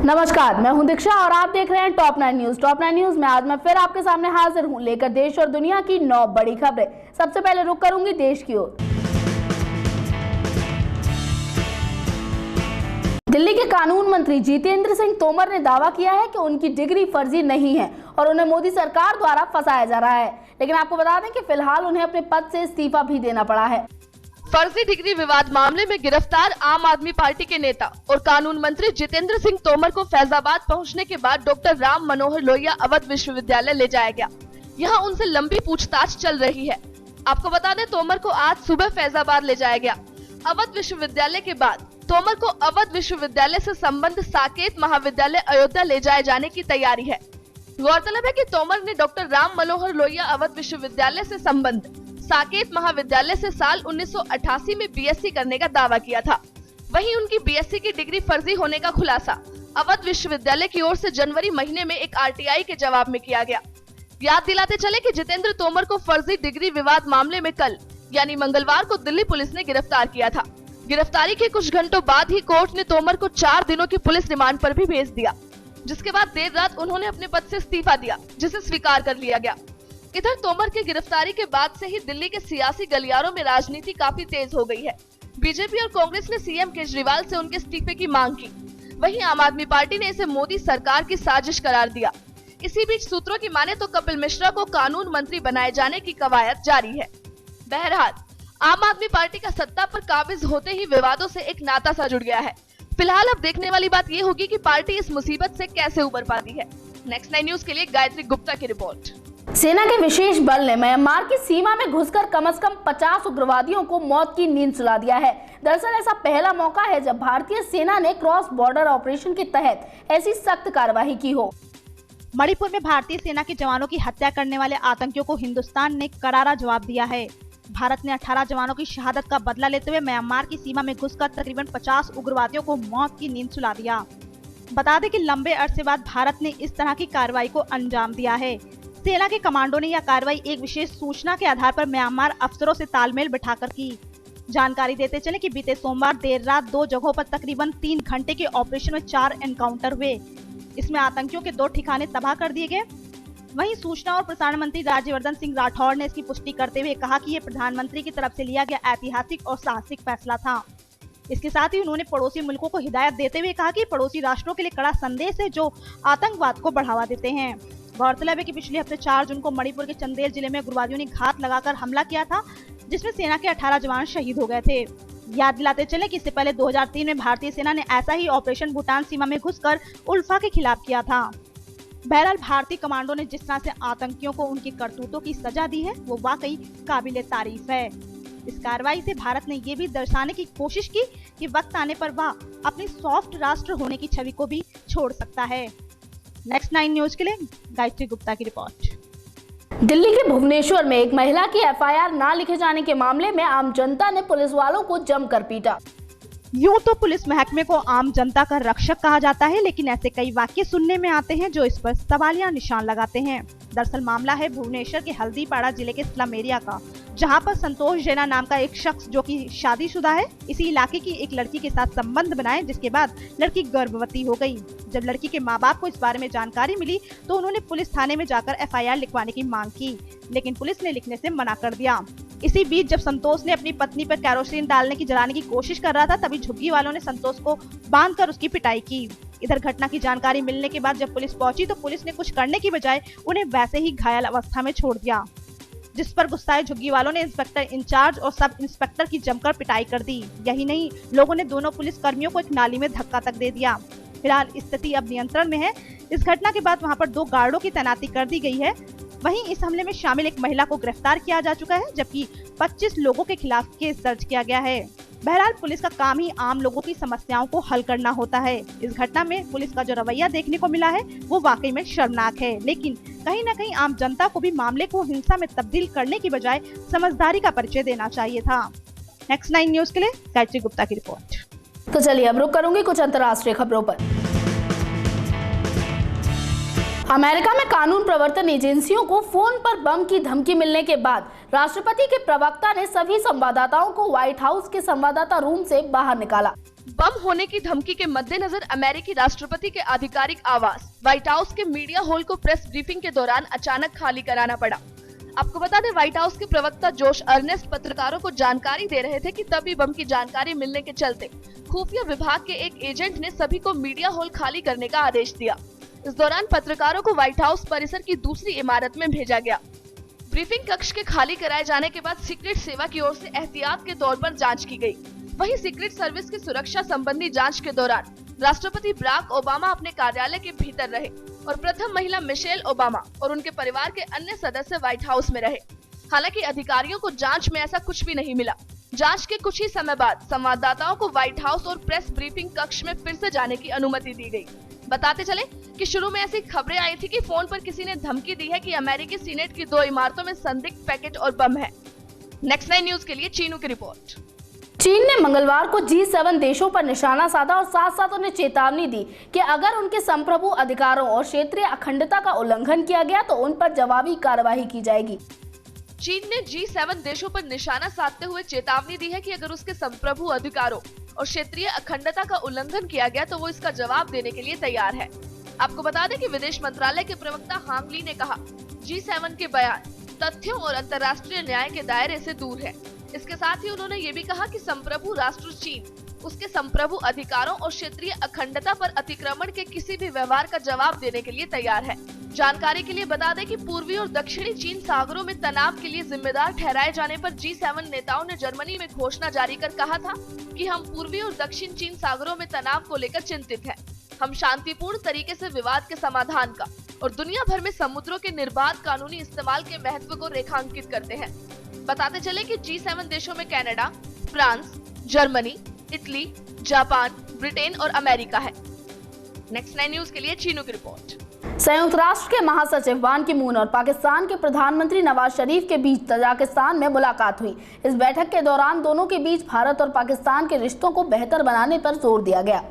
नमस्कार, मैं हूं दीक्षा और आप देख रहे हैं टॉप 9 न्यूज। टॉप 9 न्यूज में आज मैं फिर आपके सामने हाजिर हूं लेकर देश और दुनिया की 9 बड़ी खबरें। सबसे पहले रुख करूंगी देश की ओर। दिल्ली के कानून मंत्री जितेंद्र सिंह तोमर ने दावा किया है कि उनकी डिग्री फर्जी नहीं है और उन्हें मोदी सरकार द्वारा फंसाया जा रहा है। लेकिन आपको बता दें कि फिलहाल उन्हें अपने पद से इस्तीफा भी देना पड़ा है। फर्जी डिग्री विवाद मामले में गिरफ्तार आम आदमी पार्टी के नेता और कानून मंत्री जितेंद्र सिंह तोमर को फैजाबाद पहुंचने के बाद डॉक्टर राम मनोहर लोहिया अवध विश्वविद्यालय ले जाया गया। यहां उनसे लंबी पूछताछ चल रही है। आपको बता दें, तोमर को आज सुबह फैजाबाद ले जाया गया। अवध विश्वविद्यालय के बाद तोमर को अवध विश्वविद्यालय से संबद्ध साकेत महाविद्यालय अयोध्या ले जाए जाने की तैयारी है। गौरतलब है कि तोमर ने डॉक्टर राम मनोहर लोहिया अवध विश्वविद्यालय से संबद्ध साकेत महाविद्यालय से साल 1988 में बीएससी करने का दावा किया था। वहीं उनकी बीएससी की डिग्री फर्जी होने का खुलासा अवध विश्वविद्यालय की ओर से जनवरी महीने में एक आरटीआई के जवाब में किया गया। याद दिलाते चले कि जितेंद्र तोमर को फर्जी डिग्री विवाद मामले में कल यानी मंगलवार को दिल्ली पुलिस ने गिरफ्तार किया था। गिरफ्तारी के कुछ घंटों बाद ही कोर्ट ने तोमर को 4 दिनों की पुलिस रिमांड पर भी भेज दिया, जिसके बाद देर रात उन्होंने अपने पद से इस्तीफा दिया, जिसे स्वीकार कर लिया गया। इधर तोमर की गिरफ्तारी के बाद से ही दिल्ली के सियासी गलियारों में राजनीति काफी तेज हो गई है। बीजेपी और कांग्रेस ने सीएम केजरीवाल से उनके इस्तीफे की मांग की। वहीं आम आदमी पार्टी ने इसे मोदी सरकार की साजिश करार दिया। इसी बीच सूत्रों की माने तो कपिल मिश्रा को कानून मंत्री बनाए जाने की कवायद जारी है। बहरहाल आम आदमी पार्टी का सत्ता पर काबिज होते ही विवादों से एक नाता सा जुड़ गया है। फिलहाल अब देखने वाली बात ये होगी कि पार्टी इस मुसीबत से कैसे उबर पाती है। नेक्स्ट 9 न्यूज के लिए गायत्री गुप्ता की रिपोर्ट। सेना के विशेष बल ने म्यांमार की सीमा में घुसकर कम से कम 50 उग्रवादियों को मौत की नींद सुला दिया है। दरअसल ऐसा पहला मौका है जब भारतीय सेना ने क्रॉस बॉर्डर ऑपरेशन के तहत ऐसी सख्त कार्रवाई की हो। मणिपुर में भारतीय सेना के जवानों की हत्या करने वाले आतंकियों को हिंदुस्तान ने करारा जवाब दिया है। भारत ने 18 जवानों की शहादत का बदला लेते हुए म्यांमार की सीमा में घुसकर तकरीबन 50 उग्रवादियों को मौत की नींद सुला दिया। बता दें कि लंबे अरसे बाद भारत ने इस तरह की कार्रवाई को अंजाम दिया है। सेना के कमांडो ने यह कार्रवाई एक विशेष सूचना के आधार पर म्यांमार अफसरों से तालमेल बिठाकर की। जानकारी देते चले कि बीते सोमवार देर रात 2 जगहों पर तकरीबन 3 घंटे के ऑपरेशन में 4 एनकाउंटर हुए। इसमें आतंकियों के 2 ठिकाने तबाह कर दिए गए। वहीं सूचना और प्रसारण मंत्री राज्यवर्धन सिंह राठौड़ ने इसकी पुष्टि करते हुए कहा कि ये प्रधानमंत्री की तरफ से लिया गया ऐतिहासिक और साहसिक फैसला था। इसके साथ ही उन्होंने पड़ोसी मुल्कों को हिदायत देते हुए कहा कि पड़ोसी राष्ट्रों के लिए कड़ा संदेश है जो आतंकवाद को बढ़ावा देते हैं। गौरतलब है कि पिछले हफ्ते 4 जून को मणिपुर के चंदेल जिले में उग्रवादियों ने घात लगाकर हमला किया था, जिसमें सेना के 18 जवान शहीद हो गए थे। याद दिलाते चले कि इससे पहले 2003 में भारतीय सेना ने ऐसा ही ऑपरेशन भूटान सीमा में घुसकर उल्फा के खिलाफ किया था। बहरहाल भारतीय कमांडो ने जिस तरह से आतंकियों को उनकी करतूतों की सजा दी है वो वाकई काबिले तारीफ है। इस कार्रवाई से भारत ने ये भी दर्शाने की कोशिश की कि वक्त आने पर वह अपनी सॉफ्ट राष्ट्र होने की छवि को भी छोड़ सकता है। नेक्स्ट 9 न्यूज के लिए गायत्री गुप्ता की रिपोर्ट। दिल्ली के भुवनेश्वर में एक महिला की एफआईआर ना लिखे जाने के मामले में आम जनता ने पुलिस वालों को जमकर पीटा। यूं तो पुलिस महकमे को आम जनता का रक्षक कहा जाता है, लेकिन ऐसे कई वाक्य सुनने में आते हैं जो इस पर सवालिया निशान लगाते हैं। दरअसल मामला है भुवनेश्वर के हल्दीपाड़ा जिले के स्लम एरिया का, जहां पर संतोष जैना नाम का एक शख्स जो कि शादीशुदा है, इसी इलाके की एक लड़की के साथ संबंध बनाए, जिसके बाद लड़की गर्भवती हो गई। जब लड़की के माँ बाप को इस बारे में जानकारी मिली तो उन्होंने पुलिस थाने में जाकर एफआईआर लिखवाने की मांग की, लेकिन पुलिस ने लिखने से मना कर दिया। इसी बीच जब संतोष ने अपनी पत्नी पर कैरोसिन डालने की जलाने की कोशिश कर रहा था, तभी झुग्गी वालों ने संतोष को बांधकर उसकी पिटाई की। इधर घटना की जानकारी मिलने के बाद जब पुलिस पहुंची तो पुलिस ने कुछ करने की बजाय उन्हें वैसे ही घायल अवस्था में छोड़ दिया, जिस पर गुस्साए झुग्गी वालों ने इंस्पेक्टर इंचार्ज और सब इंस्पेक्टर की जमकर पिटाई कर दी। यही नहीं, लोगों ने दोनों पुलिस कर्मियों को एक नाली में धक्का तक दे दिया। फिलहाल स्थिति अब नियंत्रण में है। इस घटना के बाद वहां पर 2 गार्डों की तैनाती कर दी गई है। वहीं इस हमले में शामिल एक महिला को गिरफ्तार किया जा चुका है, जबकि 25 लोगों के खिलाफ केस दर्ज किया गया है। बहरहाल पुलिस का काम ही आम लोगों की समस्याओं को हल करना होता है। इस घटना में पुलिस का जो रवैया देखने को मिला है वो वाकई में शर्मनाक है, लेकिन कहीं न कहीं आम जनता को भी मामले को हिंसा में तब्दील करने की बजाय समझदारी का परिचय देना चाहिए था। नेक्स्ट 9 न्यूज के लिए गायत्री गुप्ता की रिपोर्ट। तो चलिए अब रुक करूंगी कुछ अंतर्राष्ट्रीय खबरों पर। अमेरिका में कानून प्रवर्तन एजेंसियों को फोन पर बम की धमकी मिलने के बाद राष्ट्रपति के प्रवक्ता ने सभी संवाददाताओं को व्हाइट हाउस के संवाददाता रूम से बाहर निकाला। बम होने की धमकी के मद्देनजर अमेरिकी राष्ट्रपति के आधिकारिक आवास व्हाइट हाउस के मीडिया हॉल को प्रेस ब्रीफिंग के दौरान अचानक खाली कराना पड़ा। आपको बता दें, व्हाइट हाउस के प्रवक्ता जोश अर्नेस्ट पत्रकारों को जानकारी दे रहे थे कि तभी बम की जानकारी मिलने के चलते खुफिया विभाग के एक एजेंट ने सभी को मीडिया हॉल खाली करने का आदेश दिया। इस दौरान पत्रकारों को व्हाइट हाउस परिसर की दूसरी इमारत में भेजा गया। ब्रीफिंग कक्ष के खाली कराए जाने के बाद सीक्रेट सेवा की ओर से एहतियात के तौर पर जांच की गई। वहीं सीक्रेट सर्विस की सुरक्षा संबंधी जांच के दौरान राष्ट्रपति बराक ओबामा अपने कार्यालय के भीतर रहे और प्रथम महिला मिशेल ओबामा और उनके परिवार के अन्य सदस्य व्हाइट हाउस में रहे। हालांकि अधिकारियों को जांच में ऐसा कुछ भी नहीं मिला। जांच के कुछ ही समय बाद संवाददाताओं को व्हाइट हाउस और प्रेस ब्रीफिंग कक्ष में फिर से जाने की अनुमति दी गई। बताते चले कि शुरू में ऐसी खबरें आई थी कि फोन पर किसी ने धमकी दी है कि अमेरिकी सीनेट की 2 इमारतों में संदिग्ध पैकेट और बम है। नेक्स्ट 9 न्यूज के लिए चीनू की रिपोर्ट। चीन ने मंगलवार को G7 देशों पर निशाना साधा और साथ साथ उन्हें चेतावनी दी कि अगर उनके संप्रभु अधिकारों और क्षेत्रीय अखंडता का उल्लंघन किया गया तो उन पर जवाबी कार्रवाई की जाएगी। चीन ने G7 देशों पर निशाना साधते हुए चेतावनी दी है कि अगर उसके संप्रभु अधिकारों और क्षेत्रीय अखंडता का उल्लंघन किया गया तो वो इसका जवाब देने के लिए तैयार है। आपको बता दें कि विदेश मंत्रालय के प्रवक्ता हांग ली ने कहा, G7 के बयान तथ्यों और अंतर्राष्ट्रीय न्याय के दायरे से दूर है। इसके साथ ही उन्होंने ये भी कहा कि संप्रभु राष्ट्र चीन उसके संप्रभु अधिकारों और क्षेत्रीय अखंडता पर अतिक्रमण के किसी भी व्यवहार का जवाब देने के लिए तैयार है। जानकारी के लिए बता दें कि पूर्वी और दक्षिणी चीन सागरों में तनाव के लिए जिम्मेदार ठहराए जाने पर G7 नेताओं ने जर्मनी में घोषणा जारी कर कहा था कि हम पूर्वी और दक्षिण चीन सागरों में तनाव को लेकर चिंतित हैं। हम शांतिपूर्ण तरीके से विवाद के समाधान का और दुनिया भर में समुद्रों के निर्बाध कानूनी इस्तेमाल के महत्व को रेखांकित करते हैं। बताते चले कि G7 देशों में Canada, France, Germany, Italy, Japan, Britain और अमेरिका है। नेक्स्ट 9 न्यूज के लिए चीनू की रिपोर्ट। संयुक्त राष्ट्र के महासचिव बान की मून और पाकिस्तान के प्रधानमंत्री नवाज शरीफ के बीच तजाकिस्तान में मुलाकात हुई। इस बैठक के दौरान दोनों के बीच भारत और पाकिस्तान के रिश्तों को बेहतर बनाने पर जोर दिया गया।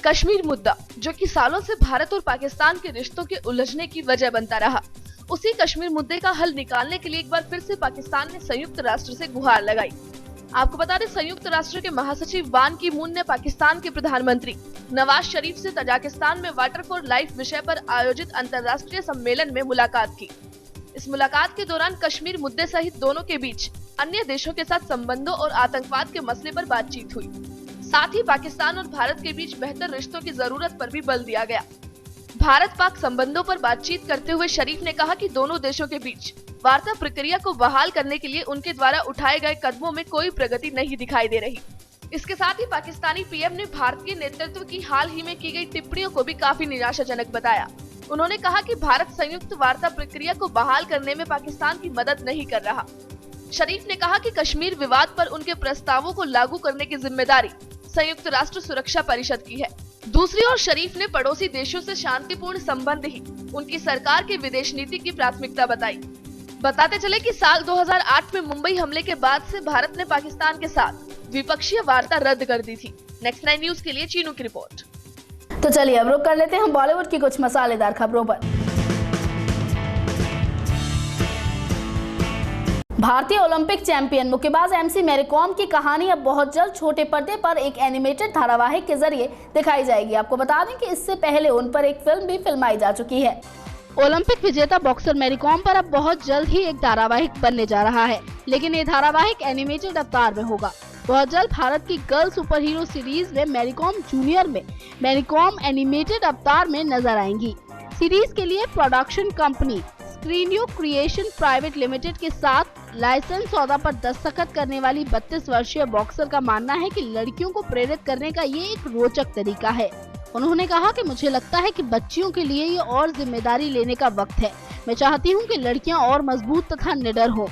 कश्मीर मुद्दा, जो कि सालों से भारत और पाकिस्तान के रिश्तों के उलझने की वजह बनता रहा, उसी कश्मीर मुद्दे का हल निकालने के लिए एक बार फिर से पाकिस्तान ने संयुक्त राष्ट्र से गुहार लगाई। आपको बता दें, संयुक्त राष्ट्र के महासचिव बान की मून ने पाकिस्तान के प्रधानमंत्री नवाज शरीफ से तजाकिस्तान में वाटर फॉर लाइफ विषय पर आयोजित अंतर्राष्ट्रीय सम्मेलन में मुलाकात की। इस मुलाकात के दौरान कश्मीर मुद्दे सहित दोनों के बीच अन्य देशों के साथ संबंधों और आतंकवाद के मसले पर बातचीत हुई। साथ ही पाकिस्तान और भारत के बीच बेहतर रिश्तों की जरूरत पर भी बल दिया गया। भारत पाक संबंधों पर बातचीत करते हुए शरीफ ने कहा कि दोनों देशों के बीच वार्ता प्रक्रिया को बहाल करने के लिए उनके द्वारा उठाए गए कदमों में कोई प्रगति नहीं दिखाई दे रही। इसके साथ ही पाकिस्तानी पीएम ने भारत के नेतृत्व की हाल ही में की गई टिप्पणियों को भी काफी निराशाजनक बताया। उन्होंने कहा कि भारत संयुक्त वार्ता प्रक्रिया को बहाल करने में पाकिस्तान की मदद नहीं कर रहा। शरीफ ने कहा कि कश्मीर विवाद पर उनके प्रस्तावों को लागू करने की जिम्मेदारी संयुक्त राष्ट्र सुरक्षा परिषद की है। दूसरी ओर शरीफ ने पड़ोसी देशों से शांतिपूर्ण संबंध ही उनकी सरकार की विदेश नीति की प्राथमिकता बताई। बताते चले कि साल 2008 में मुंबई हमले के बाद से भारत ने पाकिस्तान के साथ द्विपक्षीय वार्ता रद्द कर दी थी। नेक्स्ट 9 न्यूज के लिए चीनू की रिपोर्ट। तो चलिए अब रुक कर लेते हैं हम बॉलीवुड की कुछ मसालेदार खबरों पर। भारतीय ओलंपिक चैंपियन मुक्केबाज MC मैरी कॉम की कहानी अब बहुत जल्द छोटे पर्दे पर एक एनिमेटेड धारावाहिक के जरिए दिखाई जाएगी। आपको बता दें कि इससे पहले उन पर एक फिल्म भी फिल्माई जा चुकी है। ओलंपिक विजेता बॉक्सर मैरी कॉम पर अब बहुत जल्द ही एक धारावाहिक बनने जा रहा है, लेकिन ये धारावाहिक एनिमेटेड अवतार में होगा। बहुत जल्द भारत की गर्ल सुपर हीरो सीरीज में मैरी कॉम जूनियर में मैरी कॉम एनिमेटेड अवतार में नजर आएंगी। सीरीज के लिए प्रोडक्शन कंपनी स्क्रीनियो क्रिएशन प्राइवेट लिमिटेड के साथ लाइसेंस सौदा पर दस्तखत करने वाली 32 वर्षीय बॉक्सर का मानना है कि लड़कियों को प्रेरित करने का ये एक रोचक तरीका है। उन्होंने कहा कि मुझे लगता है कि बच्चियों के लिए ये और जिम्मेदारी लेने का वक्त है। मैं चाहती हूँ कि लड़कियाँ और मजबूत तथा निडर हो।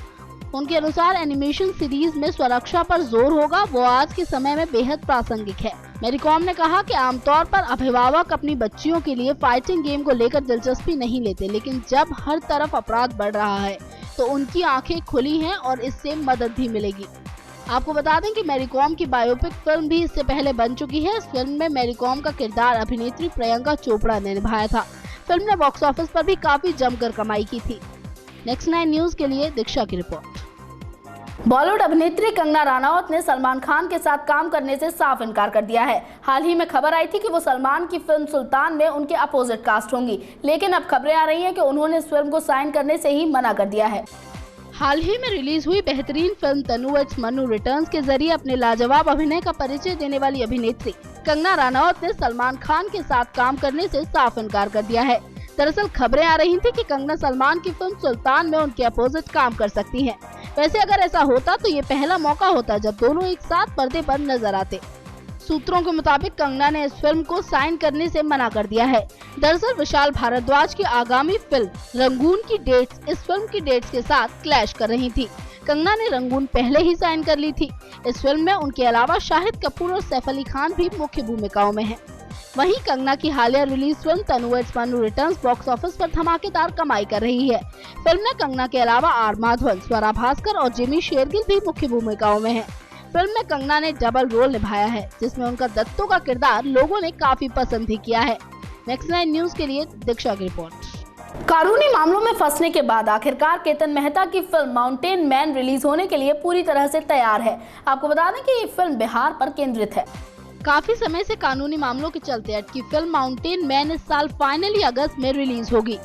उनके अनुसार एनिमेशन सीरीज में सुरक्षा पर जोर होगा, वो आज के समय में बेहद प्रासंगिक है। मैरी कॉम ने कहा कि आमतौर पर अभिभावक अपनी बच्चियों के लिए फाइटिंग गेम को लेकर दिलचस्पी नहीं लेते, लेकिन जब हर तरफ अपराध बढ़ रहा है तो उनकी आंखें खुली हैं और इससे मदद भी मिलेगी। आपको बता दें कि मैरी कॉम की बायोपिक फिल्म भी इससे पहले बन चुकी है। इस फिल्म में मैरी कॉम का किरदार अभिनेत्री प्रियंका चोपड़ा ने निभाया था। फिल्म ने बॉक्स ऑफिस पर भी काफी जमकर कमाई की थी। नेक्स्ट 9 न्यूज के लिए दीक्षा की रिपोर्ट। बॉलीवुड अभिनेत्री कंगना रनौत ने सलमान खान के साथ काम करने से साफ इनकार कर दिया है। हाल ही में खबर आई थी कि वो सलमान की फिल्म सुल्तान में उनके अपोजिट कास्ट होंगी, लेकिन अब खबरें आ रही हैं कि उन्होंने इस फिल्म को साइन करने से ही मना कर दिया है। हाल ही में रिलीज हुई बेहतरीन film Tanu it's Mannu returns के जरिए अपने लाजवाब अभिनय का परिचय देने वाली अभिनेत्री कंगना रनौत ने सलमान खान के साथ काम करने से साफ इनकार कर दिया है। दरअसल खबरें आ रही थी कि कंगना सलमान की फिल्म सुल्तान में उनके अपोजिट काम कर सकती हैं। वैसे अगर ऐसा होता तो ये पहला मौका होता जब दोनों एक साथ पर्दे पर नजर आते। सूत्रों के मुताबिक कंगना ने इस फिल्म को साइन करने से मना कर दिया है। दरअसल विशाल भारद्वाज की आगामी फिल्म रंगून की डेट्स इस फिल्म की डेट्स के साथ क्लैश कर रही थी। कंगना ने रंगून पहले ही साइन कर ली थी। इस फिल्म में उनके अलावा शाहिद कपूर और सैफ अली खान भी मुख्य भूमिकाओं में हैं। वहीं कंगना की हालिया release film Tanu it's Mannu returns box office पर धमाकेदार कमाई कर रही है। फिल्म में कंगना के अलावा आर माधवन, स्वरा भास्कर और जिमी शेरगिल भी मुख्य भूमिकाओं में हैं। फिल्म में कंगना ने डबल रोल निभाया है, जिसमें उनका दत्तू का किरदार लोगों ने काफी पसंद भी किया है। नेक्स्ट 9 न्यूज के लिए दीक्षा की रिपोर्ट। कानूनी मामलों में फंसने के बाद आखिरकार केतन मेहता की फिल्म माउंटेन मैन रिलीज होने के लिए पूरी तरह से तैयार है। आपको बता दें कि ये फिल्म बिहार पर केंद्रित है। काफी समय से कानूनी मामलों के चलते अटकी फिल्म माउंटेन मैन इस साल फाइनली अगस्त में रिलीज होगी।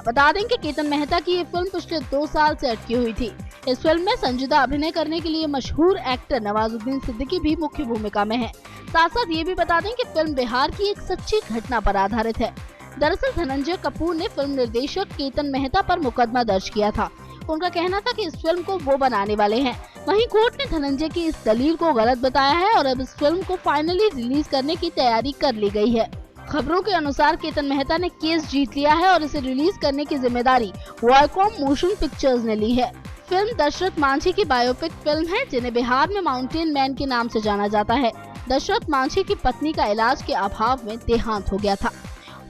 बता दें कि केतन मेहता की ये फिल्म पिछले 2 साल से अटकी हुई थी। इस फिल्म में संजीदा अभिनय करने के लिए मशहूर एक्टर नवाजुद्दीन सिद्दीकी भी मुख्य भूमिका में है। साथ साथ ये भी बता दें कि फिल्म बिहार की एक सच्ची घटना पर आधारित है। दरअसल धनंजय कपूर ने फिल्म निर्देशक केतन मेहता पर मुकदमा दर्ज किया था। उनका कहना था कि इस फिल्म को वो बनाने वाले हैं। वहीं कोर्ट ने धनंजय की इस दलील को गलत बताया है और अब इस फिल्म को फाइनली रिलीज करने की तैयारी कर ली गई है। खबरों के अनुसार केतन मेहता ने केस जीत लिया है और इसे रिलीज करने की जिम्मेदारी वायकॉम मोशन पिक्चर्स ने ली है। फिल्म दशरथ मांझी की बायोपिक फिल्म है, जिन्हें बिहार में माउंटेन मैन के नाम से जाना जाता है। दशरथ मांझी की पत्नी का इलाज के अभाव में देहांत हो गया था।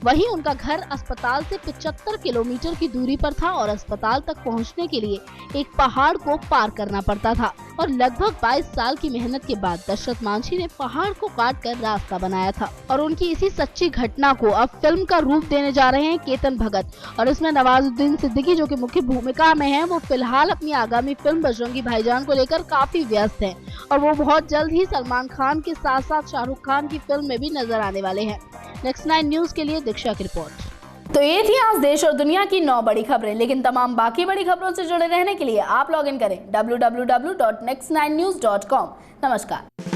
वहीं उनका घर अस्पताल से 75 किलोमीटर की दूरी पर था और अस्पताल तक पहुंचने के लिए एक पहाड़ को पार करना पड़ता था और लगभग 22 साल की मेहनत के बाद दशरथ मांझी ने पहाड़ को काट कर रास्ता बनाया था। और उनकी इसी सच्ची घटना को अब फिल्म का रूप देने जा रहे हैं केतन भगत। और इसमें नवाजुद्दीन सिद्दीकी, जो कि मुख्य भूमिका में है, वो फिलहाल अपनी आगामी फिल्म बजरंगी भाईजान को लेकर काफी व्यस्त है और वो बहुत जल्द ही सलमान खान के साथ साथ शाहरुख खान की फिल्म में भी नजर आने वाले हैं। नेक्स्ट 9 न्यूज के लिए दीक्षा की रिपोर्ट। तो ये थी आज देश और दुनिया की 9 बड़ी खबरें, लेकिन तमाम बाकी बड़ी खबरों से जुड़े रहने के लिए आप लॉग इन करें www.next9news.com। नमस्कार।